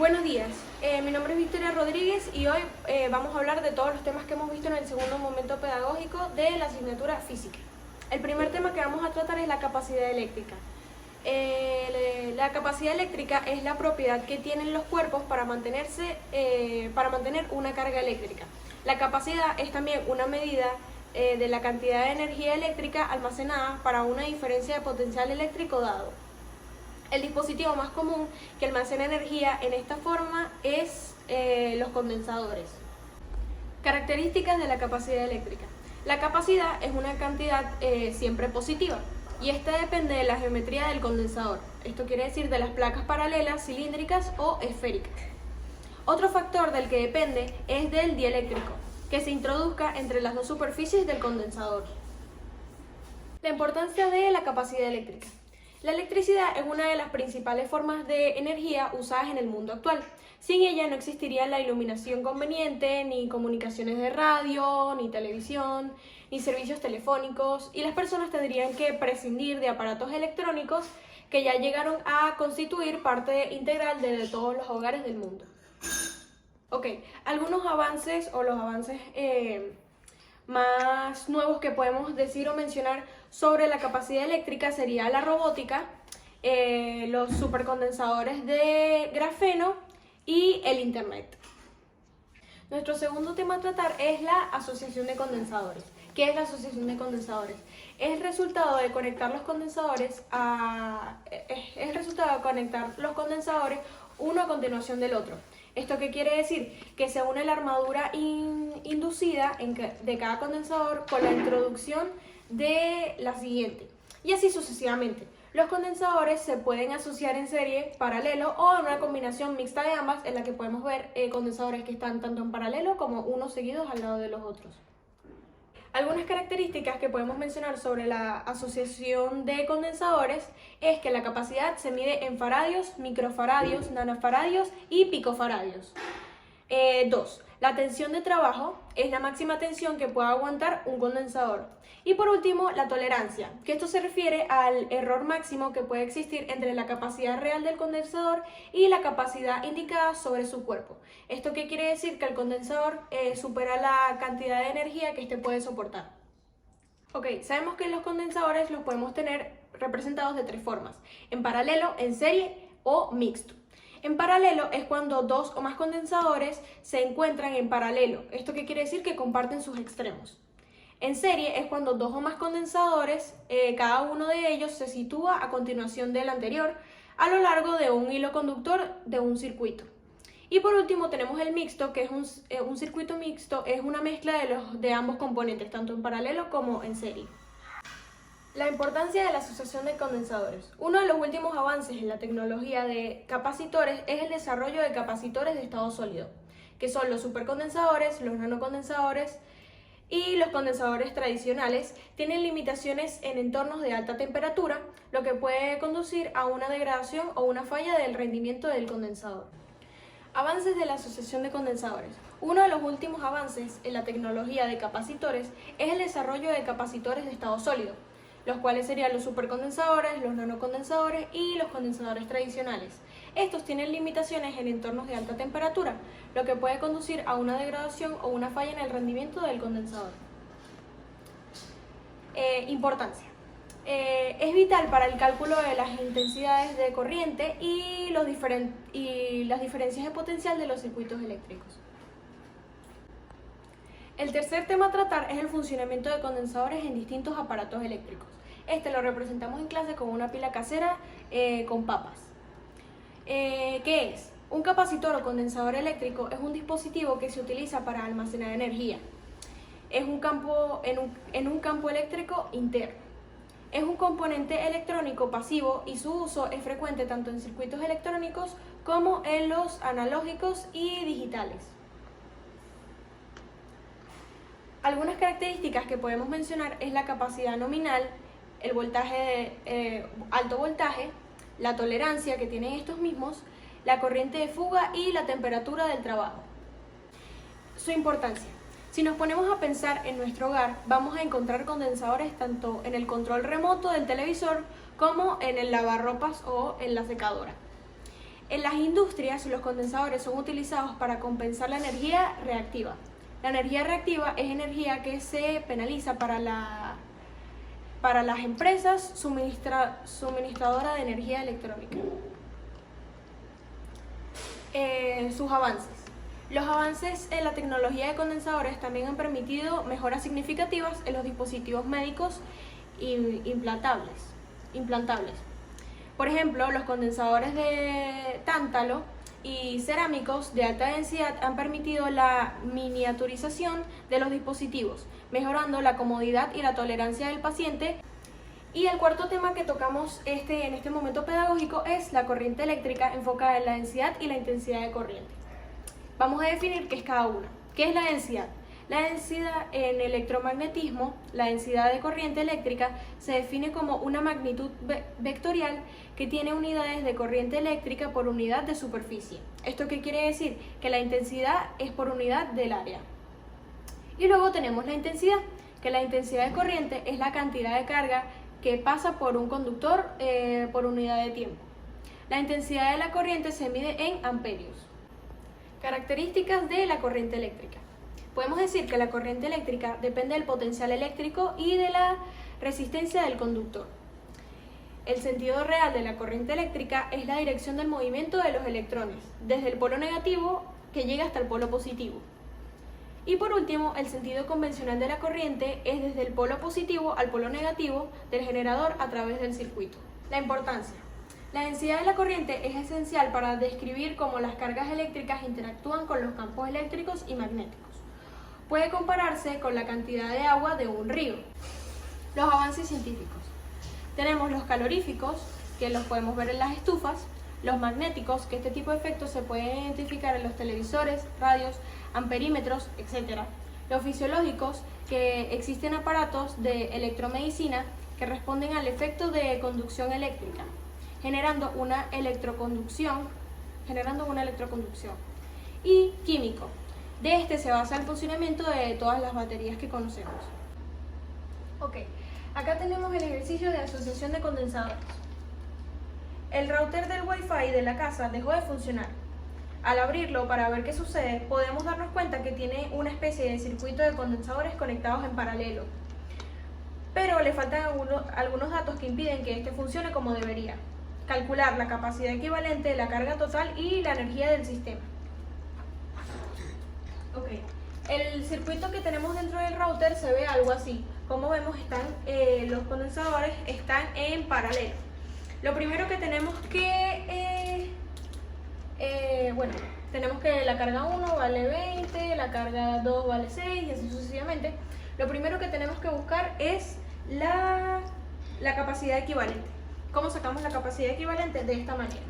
Buenos días, mi nombre es Victoria Rodríguez y hoy vamos a hablar de todos los temas que hemos visto en el segundo momento pedagógico de la asignatura física. El primer tema que vamos a tratar es la capacidad eléctrica. La capacidad eléctrica es la propiedad que tienen los cuerpos para mantener una carga eléctrica. La capacidad es también una medida de la cantidad de energía eléctrica almacenada para una diferencia de potencial eléctrico dado. El dispositivo más común que almacena energía en esta forma es los condensadores. Características de la capacidad eléctrica. La capacidad es una cantidad siempre positiva y esta depende de la geometría del condensador. Esto quiere decir de las placas paralelas, cilíndricas o esféricas. Otro factor del que depende es del dieléctrico, que se introduzca entre las dos superficies del condensador. La importancia de la capacidad eléctrica. La electricidad es una de las principales formas de energía usadas en el mundo actual. Sin ella no existiría la iluminación conveniente, ni comunicaciones de radio, ni televisión, ni servicios telefónicos, y las personas tendrían que prescindir de aparatos electrónicos que ya llegaron a constituir parte integral de todos los hogares del mundo. Ok, algunos avances o los avances más nuevos que podemos decir o mencionar sobre la capacidad eléctrica sería la robótica, los supercondensadores de grafeno y el internet. Nuestro segundo tema a tratar es la asociación de condensadores. ¿Qué es la asociación de condensadores? Es el resultado de conectar los condensadores uno a continuación del otro. ¿Esto qué quiere decir? Que se une la armadura inducida de cada condensador con la introducción de la siguiente, y así sucesivamente. Los condensadores se pueden asociar en serie, paralelo o en una combinación mixta de ambas, en la que podemos ver condensadores que están tanto en paralelo como unos seguidos al lado de los otros. Algunas características que podemos mencionar sobre la asociación de condensadores es que la capacidad se mide en faradios, microfaradios, nanofaradios y picofaradios. 2. La tensión de trabajo es la máxima tensión que pueda aguantar un condensador. Y por último, la tolerancia, que esto se refiere al error máximo que puede existir entre la capacidad real del condensador y la capacidad indicada sobre su cuerpo. ¿Esto qué quiere decir? Que el condensador supera la cantidad de energía que éste puede soportar. Ok, sabemos que los condensadores los podemos tener representados de tres formas: en paralelo, en serie o mixto. En paralelo es cuando dos o más condensadores se encuentran en paralelo. ¿Esto qué quiere decir? Que comparten sus extremos. En serie es cuando dos o más condensadores, cada uno de ellos se sitúa a continuación del anterior a lo largo de un hilo conductor de un circuito. Y por último tenemos el mixto, que es un circuito mixto, es una mezcla de ambos componentes, tanto en paralelo como en serie. La importancia de la asociación de condensadores. Uno de los últimos avances en la tecnología de capacitores es el desarrollo de capacitores de estado sólido, que son los supercondensadores, los nanocondensadores y los condensadores tradicionales. Tienen limitaciones en entornos de alta temperatura, lo que puede conducir a una degradación o una falla del rendimiento del condensador. Avances de la asociación de condensadores. Uno de los últimos avances en la tecnología de capacitores es el desarrollo de capacitores de estado sólido, los cuales serían los supercondensadores, los nanocondensadores y los condensadores tradicionales. Estos tienen limitaciones en entornos de alta temperatura, lo que puede conducir a una degradación o una falla en el rendimiento del condensador. Importancia. Es vital para el cálculo de las intensidades de corriente y las diferencias de potencial de los circuitos eléctricos. El tercer tema a tratar es el funcionamiento de condensadores en distintos aparatos eléctricos. Este lo representamos en clase con una pila casera con papas. ¿Qué es? Un capacitor o condensador eléctrico es un dispositivo que se utiliza para almacenar energía. Es un campo eléctrico interno. Es un componente electrónico pasivo y su uso es frecuente tanto en circuitos electrónicos como en los analógicos y digitales. Algunas características que podemos mencionar es la capacidad nominal, el voltaje alto voltaje, la tolerancia que tienen estos mismos, la corriente de fuga y la temperatura del trabajo. Su importancia. Si nos ponemos a pensar en nuestro hogar, vamos a encontrar condensadores tanto en el control remoto del televisor como en el lavarropas o en la secadora. En las industrias, los condensadores son utilizados para compensar la energía reactiva. La energía reactiva es energía que se penaliza para las empresas suministradoras de energía electrónica. Sus avances. Los avances en la tecnología de condensadores también han permitido mejoras significativas en los dispositivos médicos implantables. Por ejemplo, los condensadores de tántalo y cerámicos de alta densidad han permitido la miniaturización de los dispositivos, mejorando la comodidad y la tolerancia del paciente. Y el cuarto tema que tocamos en este momento pedagógico es la corriente eléctrica enfocada en la densidad y la intensidad de corriente. Vamos a definir qué es cada una. ¿Qué es la densidad? La densidad en electromagnetismo, la densidad de corriente eléctrica, se define como una magnitud vectorial que tiene unidades de corriente eléctrica por unidad de superficie. ¿Esto qué quiere decir? Que la intensidad es por unidad del área. Y luego tenemos la intensidad, que la intensidad de corriente es la cantidad de carga que pasa por un conductor por unidad de tiempo. La intensidad de la corriente se mide en amperios. Características de la corriente eléctrica. Podemos decir que la corriente eléctrica depende del potencial eléctrico y de la resistencia del conductor. El sentido real de la corriente eléctrica es la dirección del movimiento de los electrones, desde el polo negativo que llega hasta el polo positivo. Y por último, el sentido convencional de la corriente es desde el polo positivo al polo negativo del generador a través del circuito. La importancia. La densidad de la corriente es esencial para describir cómo las cargas eléctricas interactúan con los campos eléctricos y magnéticos. Puede compararse con la cantidad de agua de un río. Los avances científicos. Tenemos los caloríficos, que los podemos ver en las estufas, los magnéticos, que este tipo de efectos se pueden identificar en los televisores, radios, amperímetros, etc. Los fisiológicos, que existen aparatos de electromedicina que responden al efecto de conducción eléctrica, generando una electroconducción. Y químico. De este se basa el funcionamiento de todas las baterías que conocemos. Ok, acá tenemos el ejercicio de asociación de condensadores. El router del Wi-Fi de la casa dejó de funcionar. Al abrirlo para ver qué sucede, podemos darnos cuenta que tiene una especie de circuito de condensadores conectados en paralelo. Pero le faltan algunos datos que impiden que este funcione como debería. Calcular la capacidad equivalente, la carga total y la energía del sistema. Ok, el circuito que tenemos dentro del router se ve algo así. Como vemos, los condensadores están en paralelo. Lo primero que tenemos que, tenemos que la carga 1 vale 20, la carga 2 vale 6 y así sucesivamente. Lo primero que tenemos que buscar es la capacidad equivalente. ¿Cómo sacamos la capacidad equivalente? De esta manera.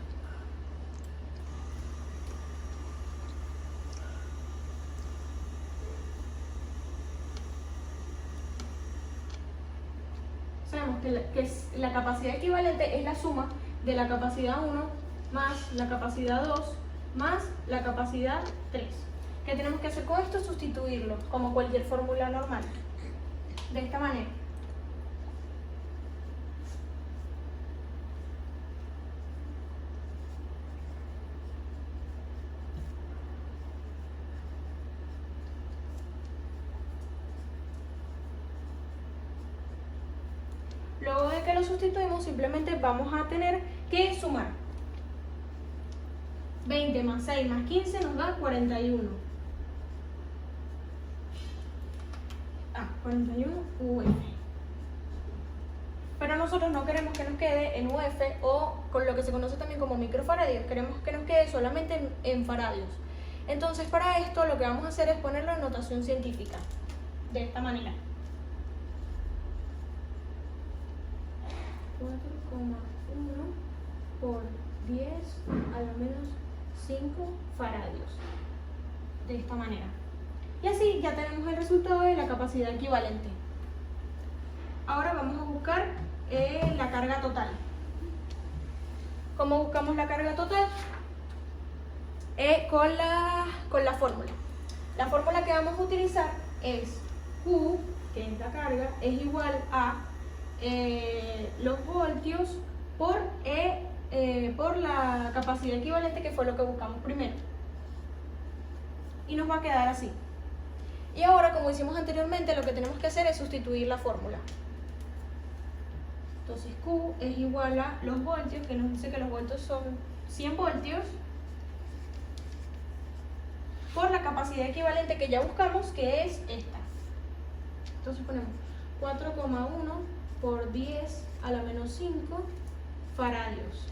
Sabemos que la capacidad equivalente es la suma de la capacidad 1 más la capacidad 2 más la capacidad 3. ¿Qué tenemos que hacer con esto? Sustituirlo, como cualquier fórmula normal. De esta manera. Luego de que lo sustituimos, simplemente vamos a tener que sumar. 20 más 6 más 15 nos da 41. 41 UF. Pero nosotros no queremos que nos quede en UF o con lo que se conoce también como microfaradios. Queremos que nos quede solamente en faradios. Entonces, para esto lo que vamos a hacer es ponerlo en notación científica. De esta manera. 4,1 por 10 a lo menos 5 faradios. De esta manera. Y así ya tenemos el resultado de la capacidad equivalente. Ahora vamos a buscar la carga total. ¿Cómo buscamos la carga total? Con la fórmula. La fórmula que vamos a utilizar es Q, que es la carga, es igual a los voltios por por la capacidad equivalente, que fue lo que buscamos primero. Y nos va a quedar así. Y ahora, como hicimos anteriormente, lo que tenemos que hacer es sustituir la fórmula. Entonces Q es igual a los voltios, que nos dice que los voltios son 100 voltios, por la capacidad equivalente que ya buscamos, que es esta. Entonces ponemos 4,1 por 10 a la menos 5 faradios.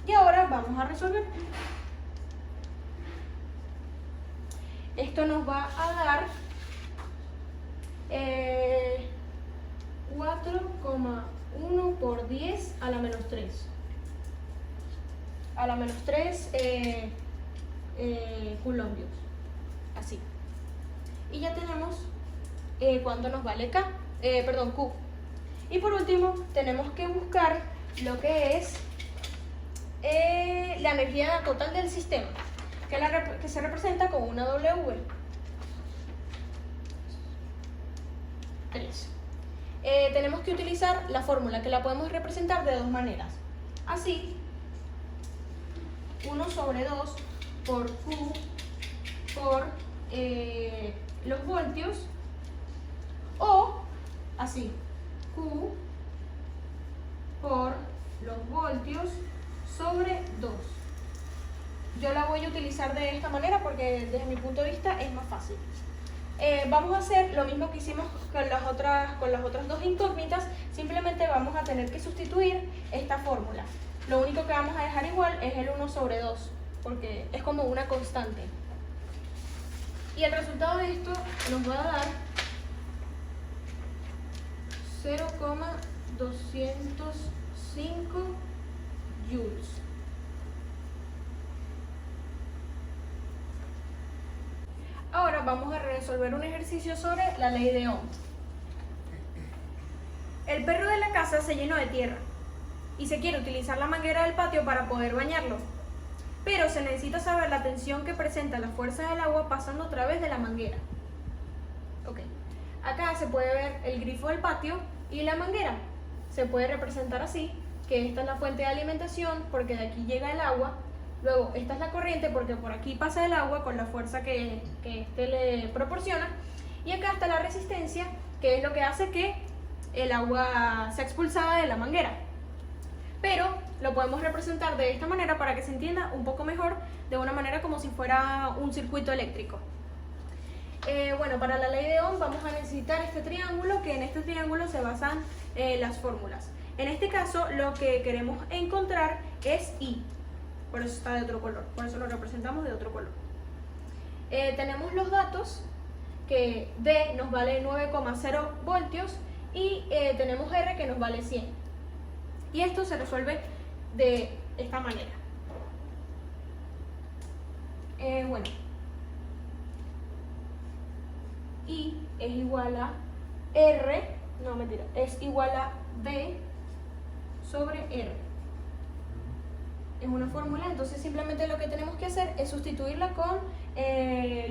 Y ahora vamos a resolver. Esto nos va a dar 4,1 por 10 a la menos 3. A la menos 3 coulombios. Así. Y ya tenemos cuánto nos vale Q. Y por último, tenemos que buscar lo que es la energía total del sistema, que se representa con una W. 3. Tenemos que utilizar la fórmula, que la podemos representar de dos maneras. Así, 1 sobre 2 por Q por los voltios, o así, Q por los voltios sobre 2. Yo la voy a utilizar de esta manera porque desde mi punto de vista es más fácil. Vamos a hacer lo mismo que hicimos con las otras dos incógnitas, simplemente vamos a tener que sustituir esta fórmula. Lo único que vamos a dejar igual es el 1 sobre 2, porque es como una constante. Y el resultado de esto nos va a dar 0,205 joules. Ahora vamos a resolver un ejercicio sobre la ley de Ohm. El perro de la casa se llenó de tierra y se quiere utilizar la manguera del patio para poder bañarlo, pero se necesita saber la tensión que presenta la fuerza del agua pasando a través de la manguera. Acá se puede ver el grifo del patio y la manguera. Se puede representar así, que esta es la fuente de alimentación porque de aquí llega el agua. Luego, esta es la corriente porque por aquí pasa el agua con la fuerza que este le proporciona. Y acá está la resistencia, que es lo que hace que el agua sea expulsada de la manguera. Pero lo podemos representar de esta manera para que se entienda un poco mejor, de una manera como si fuera un circuito eléctrico. Bueno, para la ley de Ohm vamos a necesitar este triángulo, que en este triángulo se basan las fórmulas. En este caso, lo que queremos encontrar es I. Por eso está de otro color, por eso lo representamos de otro color. Tenemos los datos, que D nos vale 9,0 voltios y tenemos R que nos vale 100. Y esto se resuelve de esta manera. Bueno, I es igual a R, no mentira, es igual a B sobre R. Es una fórmula, entonces simplemente lo que tenemos que hacer es sustituirla con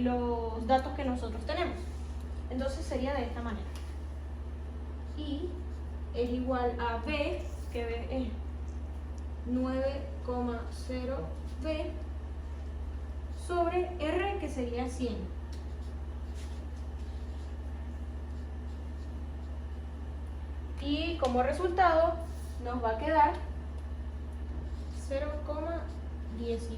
los datos que nosotros tenemos. Entonces sería de esta manera. I es igual a B, que B es 9,0 B, sobre R, que sería 100. Y como resultado nos va a quedar 0,18.